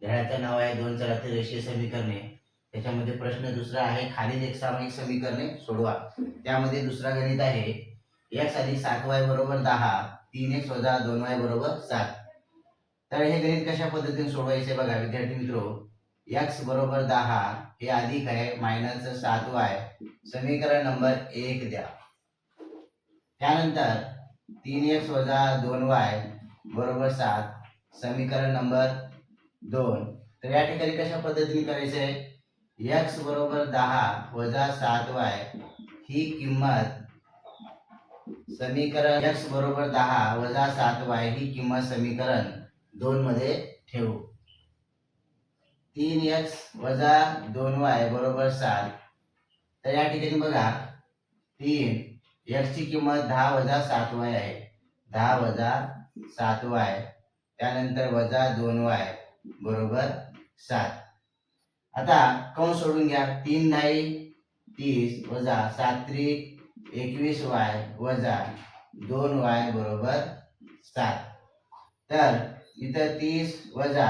धड्याचं नाव आहे दोन चलातील रेषीय समीकरणे. त्याच्यामध्ये प्रश्न दुसरा आहे खालील एक सामायिक समीकरणे सोडवा. त्यामध्ये दुसरा गणित आहे x अधिक 7y बरोबर 10, 3x वजा 2y बरोबर 7. तर हे गणित कशा पद्धतीने सोडवायचे बघा विद्यार्थी मित्रो. x बरोबर 10 हे अधिक आहे मायनस 7y, समीकरण नंबर 1 द्या. त्यानंतर 3x वजा 2y बरोबर 7, समीकरण नंबर 2. तर या ठिकाणी कशा पद्धतीने करायचं आहे, x बरोबर 10 वजा 7y ही किंमत समीकरण x बरोबर 10 वजा 7y ही किंमत समीकरण 2 मध्ये ठेवू. 3x वजा 2y बरोबर 7. तर या ठिकाणी बघा 3x ची किंमत 10 वजा 7y आहे, 10 वजा 7y, त्यानंतर वजा 2y बरोबर 7. आता कंस सोडून घ्या. 3 10 30 वजा 7 त्रिक 21y वजा 2y बरोबर 7. तर इथं 30 वजा,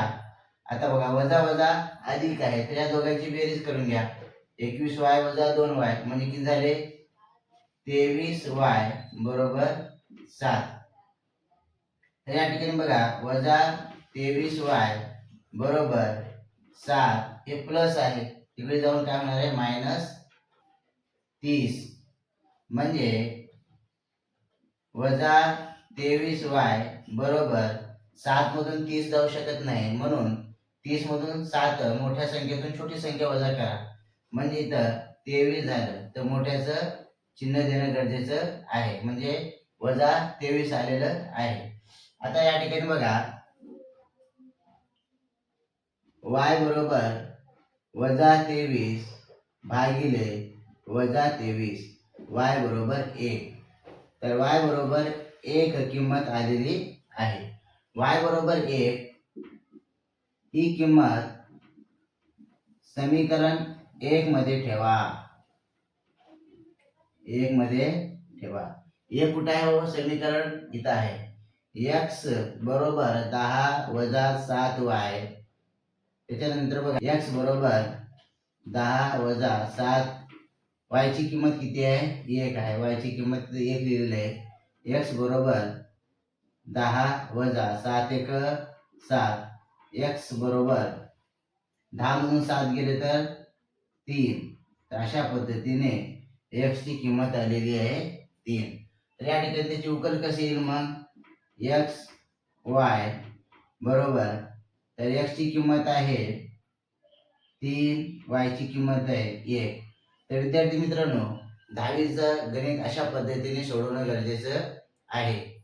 आता बघा वजा वजा अधिक आहे तर या दोघांची बेरीज करून घ्या. 21y वजा 2y म्हणजे किती झाले 23y बरोबर 7. तर या ठिकाणी बघा वजा 23y बरोबर 7 हे प्लस आहे, तिकडे जाऊन काय होणार आहे मायनस 30, म्हणजे वजा 23y बरोबर 7 मधून 30 जाऊ शकत नाही, म्हणून 30 मधून 7 मोठ्या संख्येतून छोटी संख्या वजा करा, म्हणजे इथं 23 झालं तर मोठ्याचं चिन्ह देणं गरजेचं आहे, म्हणजे वजा 23 आलेलं आहे. आता या ठिकाणी बघा y बरोबर वजा 23 भागिले वजा 23, y बरोबर 1. तर y बरोबर 1 किंमत आलेली आहे. y बरोबर 1 ही किंमत समीकरण 1 मध्ये ठेवा. 1 मध्ये ठेवा. 1 कुठे आहे हो, समीकरण इथं आहे. x बरोबर 10 वजा 7y, त्याच्यानंतर बघा x बरोबर 10 वजा 7, y ची किंमत किती आहे 1 आहे, y ची किंमत 1 लिहिलेली आहे. x बरोबर 10 वजा 7 1 7, x बरोबर 10 मधून 7 गेले तर 3. तर अशा पद्धतीने x ची किंमत आलेली आहे 3. तर या ठिकाणी त्याची उकल कशी येईल मग, x y बरोबर, तर x ची किंमत आहे 3, y ची किंमत आहे 1. तर विद्यार्थी मित्रांनो 10वीचं गणित अशा पद्धतीने सोडवणं गरजेचं आहे.